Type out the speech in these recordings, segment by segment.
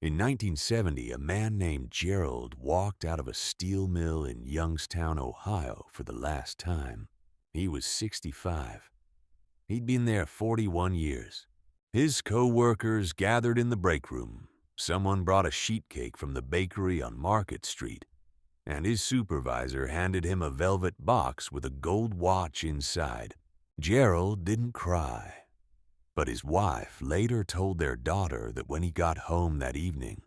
In 1970, a man named Gerald walked out of a steel mill in Youngstown, Ohio for the last time. He was 65. He'd been there 41 years. His co-workers gathered in the break room. Someone brought a sheet cake from the bakery on Market Street, and his supervisor handed him a velvet box with a gold watch inside. Gerald didn't cry, but his wife later told their daughter that when he got home that evening,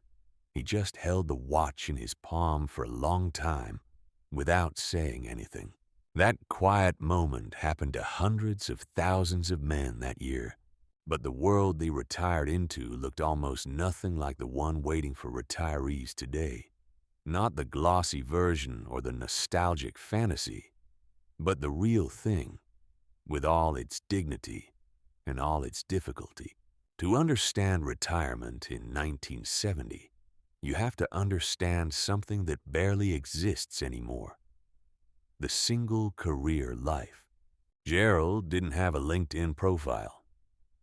he just held the watch in his palm for a long time without saying anything. That quiet moment happened to hundreds of thousands of men that year, but the world they retired into looked almost nothing like the one waiting for retirees today. Not the glossy version or the nostalgic fantasy, but the real thing, with all its dignity and all its difficulty. To understand retirement in 1970, you have to understand something that barely exists anymore: the single career life. Gerald didn't have a LinkedIn profile.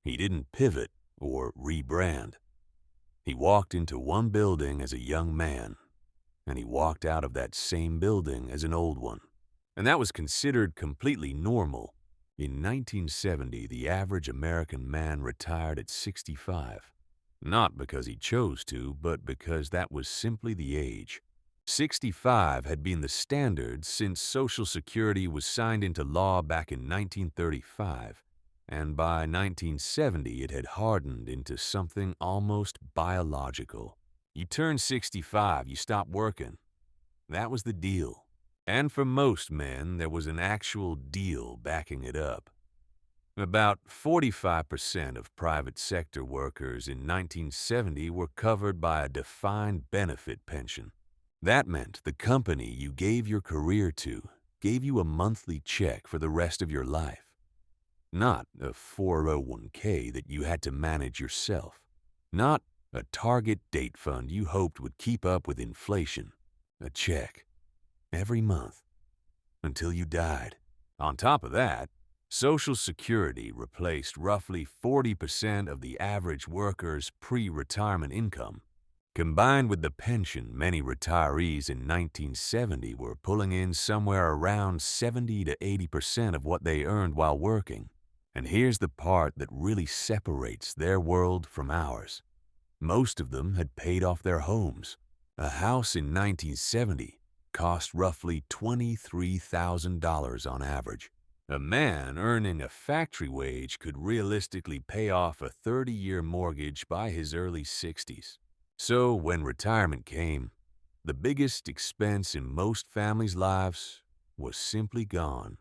He didn't pivot or rebrand. He walked into one building as a young man, and he walked out of that same building as an old one. And that was considered completely normal. In 1970, the average American man retired at 65. Not because he chose to, but because that was simply the age. 65 had been the standard since Social Security was signed into law back in 1935, and by 1970 it had hardened into something almost biological. You turn 65, you stop working. That was the deal. And for most men, there was an actual deal backing it up. About 45% of private sector workers in 1970 were covered by a defined benefit pension. That meant the company you gave your career to gave you a monthly check for the rest of your life. Not a 401k that you had to manage yourself. Not a target date fund you hoped would keep up with inflation. A check every month until you died. On top of that, Social Security replaced roughly 40% of the average worker's pre-retirement income. Combined with the pension, many retirees in 1970 were pulling in somewhere around 70 to 80% of what they earned while working. And here's the part that really separates their world from ours. Most of them had paid off their homes. A house in 1970 cost roughly $23,000 on average. A man earning a factory wage could realistically pay off a 30-year mortgage by his early 60s. So when retirement came, the biggest expense in most families' lives was simply gone.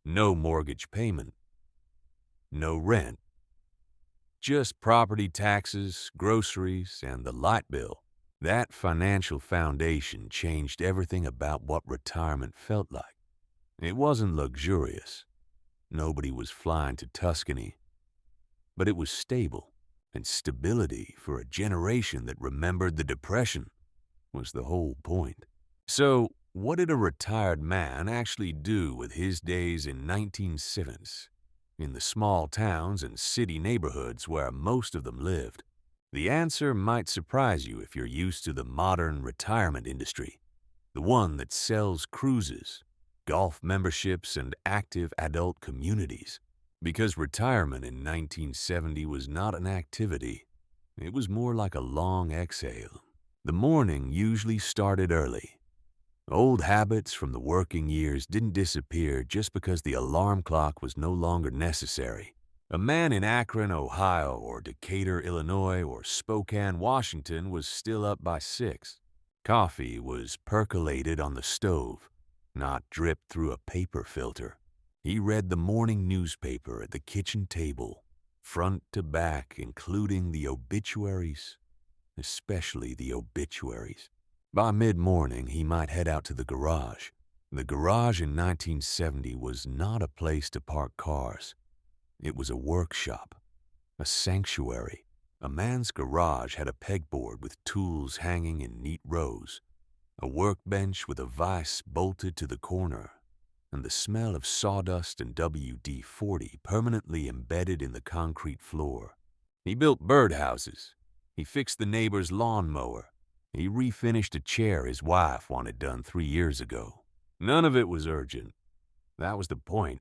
No mortgage payment, no rent, just property taxes, groceries, and the light bill. That financial foundation changed everything about what retirement felt like. It wasn't luxurious. Nobody was flying to Tuscany. But it was stable, and stability for a generation that remembered the Depression was the whole point. So, what did a retired man actually do with his days in 1970s, in the small towns and city neighborhoods where most of them lived? The answer might surprise you if you're used to the modern retirement industry, the one that sells cruises, golf memberships, and active adult communities. Because retirement in 1970 was not an activity, it was more like a long exhale. The morning usually started early. Old habits from the working years didn't disappear just because the alarm clock was no longer necessary. A man in Akron, Ohio, or Decatur, Illinois, or Spokane, Washington was still up by 6. Coffee was percolated on the stove, not dripped through a paper filter. He read the morning newspaper at the kitchen table, front to back, including the obituaries, especially the obituaries. By mid-morning, he might head out to the garage. The garage in 1970 was not a place to park cars. It was a workshop, a sanctuary. A man's garage had a pegboard with tools hanging in neat rows, a workbench with a vise bolted to the corner, and the smell of sawdust and WD-40 permanently embedded in the concrete floor. He built birdhouses, He fixed the neighbor's lawnmower. He refinished a chair his wife wanted done 3 years ago. None of it was urgent. That was the point.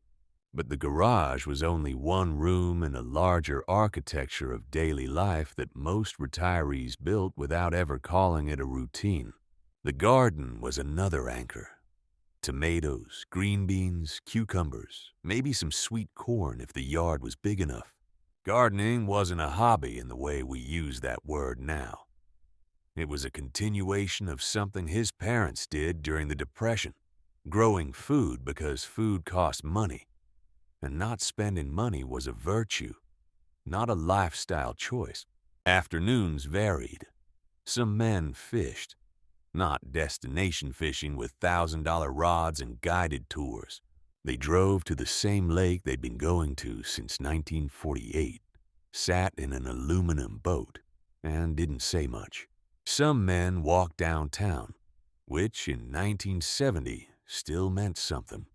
But the garage was only one room in a larger architecture of daily life that most retirees built without ever calling it a routine. The garden was another anchor. Tomatoes, green beans, cucumbers, maybe some sweet corn if the yard was big enough. Gardening wasn't a hobby in the way we use that word now. It was a continuation of something his parents did during the Depression, growing food because food cost money. And not spending money was a virtue, not a lifestyle choice. Afternoons varied. Some men fished, not destination fishing with $1,000 rods and guided tours. They drove to the same lake they'd been going to since 1948, sat in an aluminum boat, and didn't say much. Some men walked downtown, which in 1970 still meant something.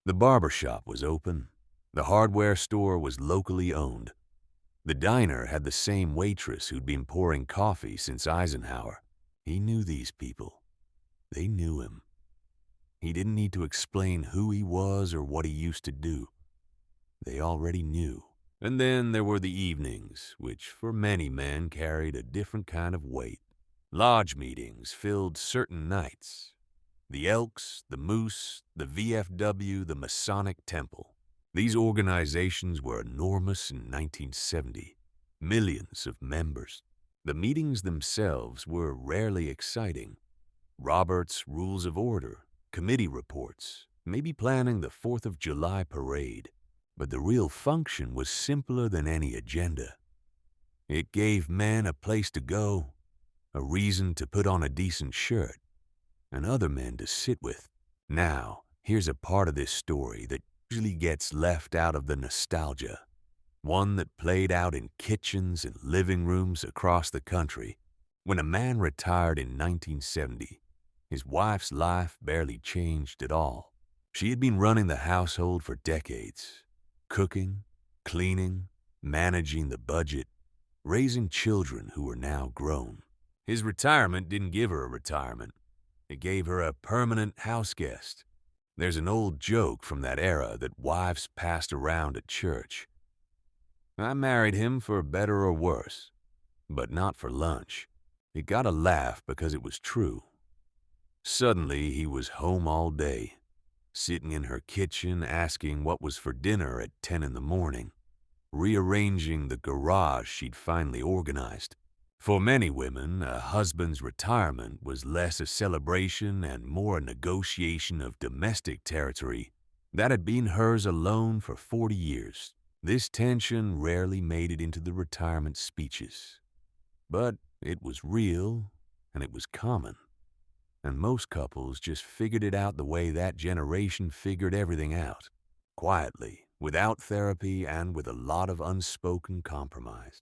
The barber shop was open. The hardware store was locally owned. The diner had the same waitress who'd been pouring coffee since Eisenhower. He knew these people. They knew him. He didn't need to explain who he was or what he used to do. They already knew. And then there were the evenings, which for many men carried a different kind of weight. Lodge meetings filled certain nights. The Elks, the Moose, the VFW, the Masonic Temple. These organizations were enormous in 1970, millions of members. The meetings themselves were rarely exciting. Robert's Rules of Order, committee reports, maybe planning the 4th of July parade. But the real function was simpler than any agenda. It gave men a place to go, a reason to put on a decent shirt, and other men to sit with. Now, here's a part of this story that usually gets left out of the nostalgia, one that played out in kitchens and living rooms across the country. When a man retired in 1970, his wife's life barely changed at all. She had been running the household for decades, cooking, cleaning, managing the budget, raising children who were now grown. His retirement didn't give her a retirement. It gave her a permanent house guest. There's an old joke from that era that wives passed around at church. I married him for better or worse, but not for lunch. It got a laugh because it was true. Suddenly, he was home all day, sitting in her kitchen asking what was for dinner at 10 in the morning, rearranging the garage she'd finally organized. For many women, a husband's retirement was less a celebration and more a negotiation of domestic territory that had been hers alone for 40 years. This tension rarely made it into the retirement speeches. But it was real, and it was common. And most couples just figured it out the way that generation figured everything out, quietly, without therapy, and with a lot of unspoken compromise.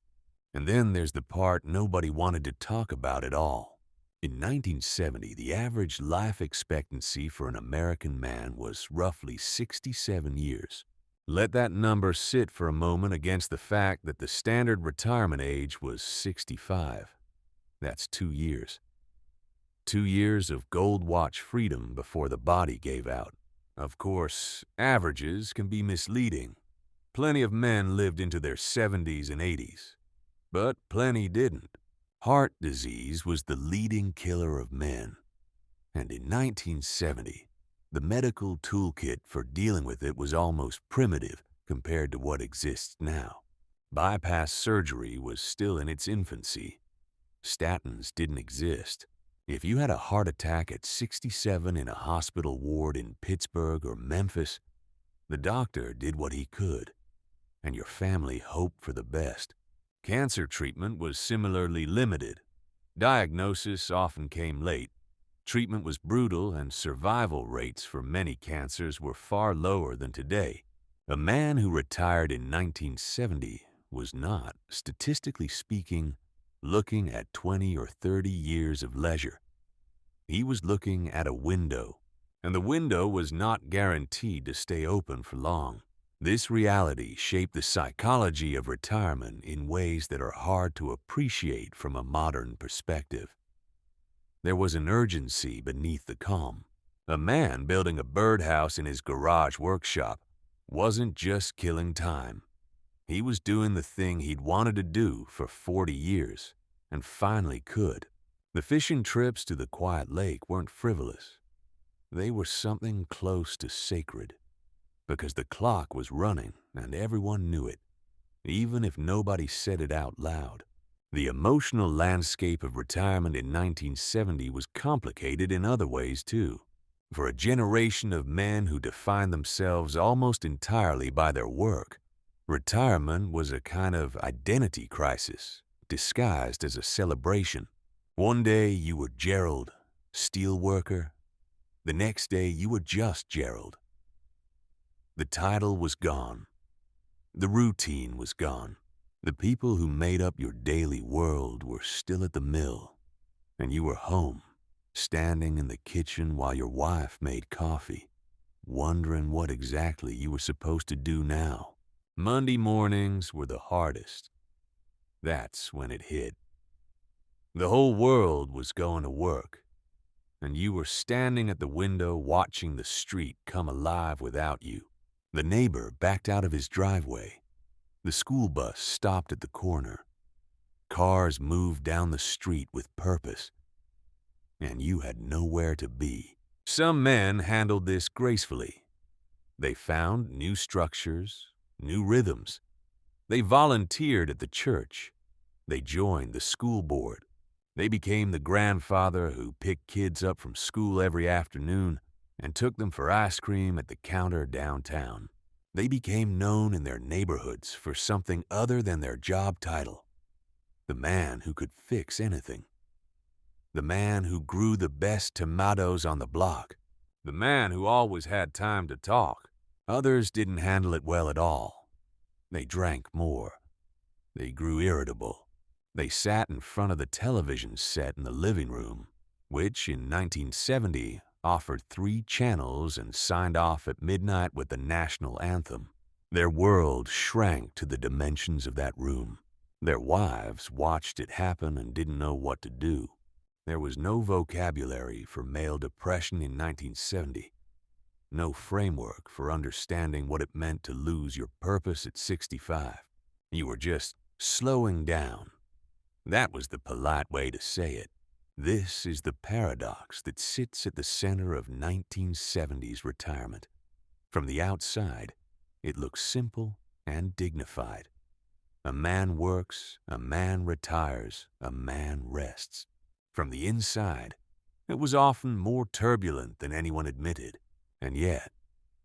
And then there's the part nobody wanted to talk about at all. In 1970, the average life expectancy for an American man was roughly 67 years. Let that number sit for a moment against the fact that the standard retirement age was 65. That's 2 years. 2 years of gold watch freedom before the body gave out. Of course, averages can be misleading. Plenty of men lived into their 70s and 80s. But plenty didn't. Heart disease was the leading killer of men. And in 1970, the medical toolkit for dealing with it was almost primitive compared to what exists now. Bypass surgery was still in its infancy. Statins didn't exist. If you had a heart attack at 67 in a hospital ward in Pittsburgh or Memphis, the doctor did what he could, and your family hoped for the best. Cancer treatment was similarly limited. Diagnosis often came late. Treatment was brutal, and survival rates for many cancers were far lower than today. A man who retired in 1970 was not, statistically speaking, looking at 20 or 30 years of leisure. He was looking at a window, and the window was not guaranteed to stay open for long. This reality shaped the psychology of retirement in ways that are hard to appreciate from a modern perspective. There was an urgency beneath the calm. A man building a birdhouse in his garage workshop wasn't just killing time. He was doing the thing he'd wanted to do for 40 years, and finally could. The fishing trips to the quiet lake weren't frivolous. They were something close to sacred, because the clock was running and everyone knew it, even if nobody said it out loud. The emotional landscape of retirement in 1970 was complicated in other ways too. For a generation of men who defined themselves almost entirely by their work, retirement was a kind of identity crisis, disguised as a celebration. One day you were Gerald, steel worker. The next day you were just Gerald. The title was gone. The routine was gone. The people who made up your daily world were still at the mill, and you were home, standing in the kitchen while your wife made coffee, wondering what exactly you were supposed to do now. Monday mornings were the hardest. That's when it hit. The whole world was going to work, and you were standing at the window watching the street come alive without you. The neighbor backed out of his driveway. The school bus stopped at the corner. Cars moved down the street with purpose, and you had nowhere to be. Some men handled this gracefully. They found new structures, new rhythms. They volunteered at the church. They joined the school board. They became the grandfather who picked kids up from school every afternoon and took them for ice cream at the counter downtown. They became known in their neighborhoods for something other than their job title. The man who could fix anything. The man who grew the best tomatoes on the block. The man who always had time to talk. Others didn't handle it well at all. They drank more. They grew irritable. They sat in front of the television set in the living room, which in 1970 offered 3 channels and signed off at midnight with the national anthem. Their world shrank to the dimensions of that room. Their wives watched it happen and didn't know what to do. There was no vocabulary for male depression in 1970. No framework for understanding what it meant to lose your purpose at 65. You were just slowing down. That was the polite way to say it. This is the paradox that sits at the center of 1970s retirement. From the outside, it looks simple and dignified. A man works, a man retires, a man rests. From the inside, it was often more turbulent than anyone admitted. And yet,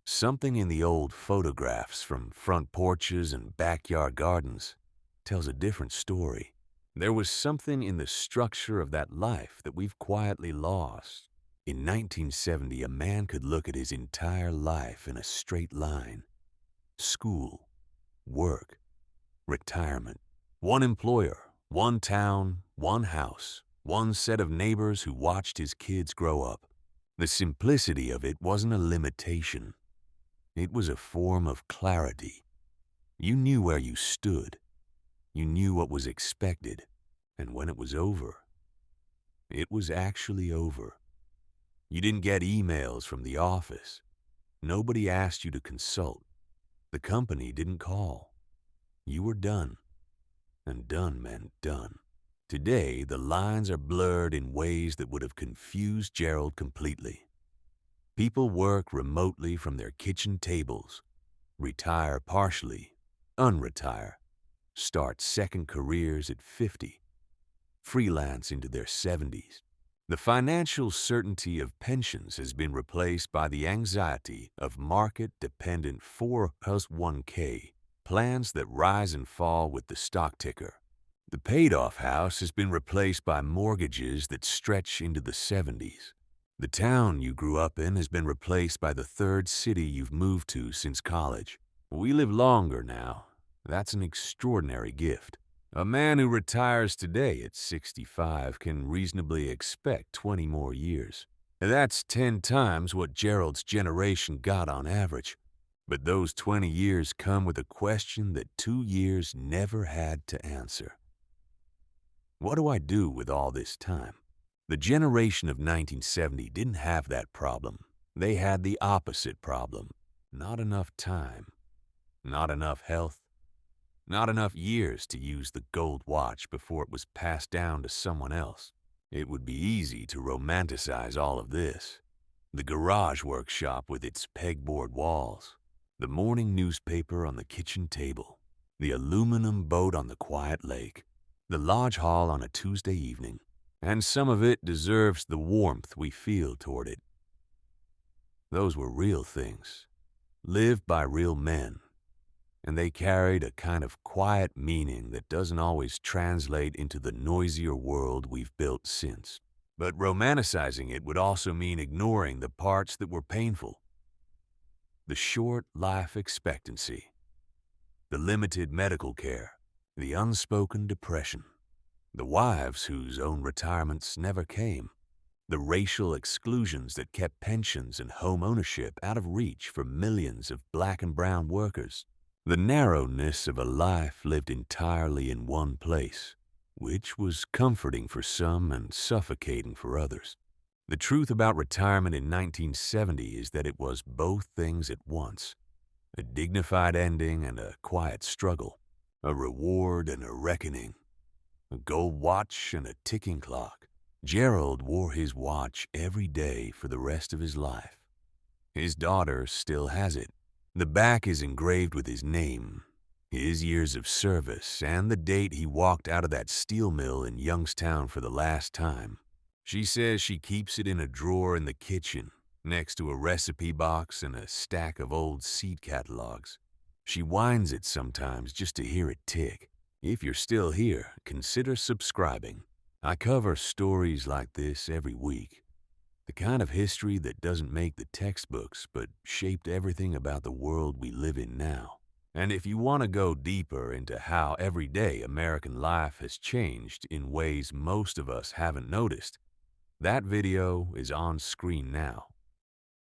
something in the old photographs from front porches and backyard gardens tells a different story. There was something in the structure of that life that we've quietly lost. In 1970, a man could look at his entire life in a straight line. School, work, retirement. One employer, one town, one house, one set of neighbors who watched his kids grow up. The simplicity of it wasn't a limitation. It was a form of clarity. You knew where you stood. You knew what was expected, and when it was over, it was actually over. You didn't get emails from the office. Nobody asked you to consult. The company didn't call. You were done, and done meant done. Today, the lines are blurred in ways that would have confused Gerald completely. People work remotely from their kitchen tables, retire partially, unretire, start second careers at 50, freelance into their 70s. The financial certainty of pensions has been replaced by the anxiety of market-dependent 401k plans that rise and fall with the stock ticker. The paid-off house has been replaced by mortgages that stretch into the 70s. The town you grew up in has been replaced by the third city you've moved to since college. We live longer now. That's an extraordinary gift. A man who retires today at 65 can reasonably expect 20 more years. That's 10 times what Gerald's generation got on average. But those 20 years come with a question that 2 years never had to answer. What do I do with all this time? The generation of 1970 didn't have that problem. They had the opposite problem. Not enough time. Not enough health. Not enough years to use the gold watch before it was passed down to someone else. It would be easy to romanticize all of this. The garage workshop with its pegboard walls, the morning newspaper on the kitchen table, the aluminum boat on the quiet lake, the lodge hall on a Tuesday evening, and some of it deserves the warmth we feel toward it. Those were real things, lived by real men, and they carried a kind of quiet meaning that doesn't always translate into the noisier world we've built since. But romanticizing it would also mean ignoring the parts that were painful. The short life expectancy, the limited medical care, the unspoken depression, the wives whose own retirements never came, the racial exclusions that kept pensions and home ownership out of reach for millions of black and brown workers, the narrowness of a life lived entirely in one place, which was comforting for some and suffocating for others. The truth about retirement in 1970 is that it was both things at once, a dignified ending and a quiet struggle, a reward and a reckoning, a gold watch and a ticking clock. Gerald wore his watch every day for the rest of his life. His daughter still has it. The back is engraved with his name, his years of service, and the date he walked out of that steel mill in Youngstown for the last time. She says she keeps it in a drawer in the kitchen, next to a recipe box and a stack of old seed catalogs. She winds it sometimes just to hear it tick. If you're still here, consider subscribing. I cover stories like this every week. The kind of history that doesn't make the textbooks but shaped everything about the world we live in now. And if you want to go deeper into how everyday American life has changed in ways most of us haven't noticed, that video is on screen now.